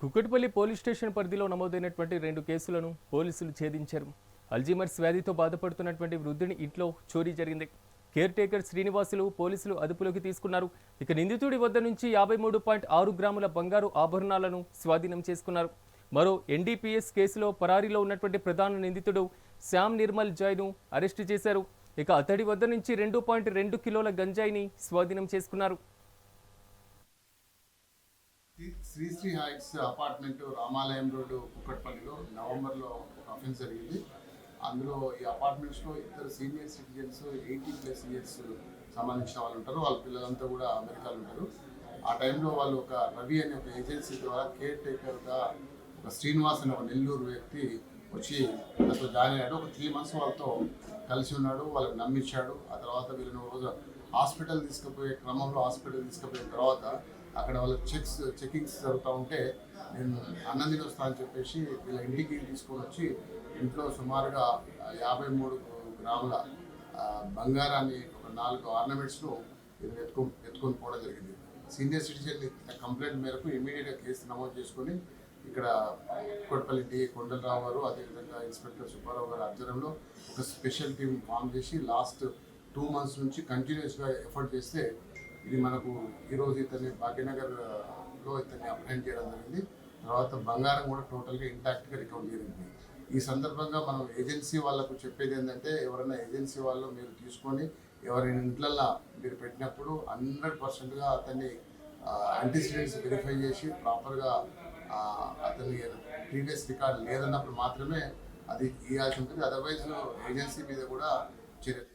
Kukatpally police station పరిధిలో నమోదైనటువంటి 2 కేసులను పోలీసులు ఛేదించారు. అల్జీమర్స్ వ్యాధితో బాధపడుతున్నటువంటి వృద్ధుని ఇంట్లో చోరీ జరిగింది. కేర్ టేకర్ శ్రీనివాసులు పోలీసులు అదుపులోకి తీసుకున్నారు. ఇక నిందితుడి వద్ద నుంచి 53.6 గ్రాముల బంగారు ఆభరణాలను స్వాధీనం చేసుకున్నారు. మరో ఎన్డీపీఎస్ కేసులో పరారీలో ఉన్నటువంటి ప్రధాన నిందితుడు శ్యామ్ నిర్మల్ జాయ్ను అరెస్టు చేశారు. ఇక అతడి వద్ద నుంచి 2.2 కిలోల గంజాయిని స్వాధీనం చేసుకున్నారు. శ్రీశ్రీ హైట్స్ అపార్ట్మెంట్ రామాలయం రోడ్డు కుక్కట్పల్లిలో నవంబర్లో ఒక అఫెన్స్ జరిగింది. అందులో ఈ అపార్ట్మెంట్స్లో ఇద్దరు సీనియర్ సిటిజన్స్ 80+ ఇయర్స్ సంబంధించిన వాళ్ళు ఉంటారు. వాళ్ళ పిల్లలంతా కూడా అమెరికాలో ఉంటారు. ఆ టైంలో వాళ్ళు ఒక రవి అనే ఒక ఏజెన్సీ ద్వారా కేర్ టేకర్గా ఒక శ్రీనివాస్ అనే ఒక నెల్లూరు వ్యక్తి వచ్చి వాళ్ళతో జాయిన్ అయ్యాడు. ఒక 3 months వాళ్ళతో కలిసి ఉన్నాడు, వాళ్ళకి నమ్మించాడు. ఆ తర్వాత వీళ్ళని రోజు హాస్పిటల్ తీసుకుపోయే తర్వాత అక్కడ వాళ్ళ చెకింగ్స్ జరుగుతూ ఉంటే నేను అన్నం తినొస్తా అని చెప్పేసి వీళ్ళ ఇంటికి తీసుకొని వచ్చి ఇంట్లో సుమారుగా 53 గ్రాముల బంగారాన్ని ఒక 4 ఆర్నమెంట్స్ను ఎత్తుకొని పోవడం జరిగింది. సీనియర్ సిటిజన్ కంప్లైంట్ మేరకు ఇమీడియట్గా కేసు నమోదు చేసుకొని ఇక్కడ కుక్కట్పల్లి డి కొండలరావు గారు, అదేవిధంగా ఇన్స్పెక్టర్ సుబ్బారావు గారు ఆధ్వర్యంలో ఒక స్పెషల్ టీం ఫామ్ చేసి లాస్ట్ 2 months నుంచి కంటిన్యూస్గా ఎఫర్ట్ చేస్తే ఇది మనకు ఈరోజు ఇతన్ని భాగ్యనగర్లో ఇతన్ని అప్లైన్ చేయడం జరిగింది. తర్వాత బంగారం కూడా టోటల్గా ఇంటాక్ట్గా రికవర్ జరిగింది. ఈ సందర్భంగా మనం ఏజెన్సీ వాళ్ళకు చెప్పేది ఏంటంటే, ఎవరైనా ఏజెన్సీ వాళ్ళు మీరు తీసుకొని ఎవరైనా ఇంట్లల్లో మీరు పెట్టినప్పుడు 100%గా అతన్ని యాంటిసిడెంట్స్ వెరిఫై చేసి ప్రాపర్గా అతని ప్రీవియస్ రికార్డ్ లేదన్నప్పుడు మాత్రమే అది ఇవ్వాల్సి ఉంటుంది. అదర్వైజ్ ఏజెన్సీ మీద కూడా చర్య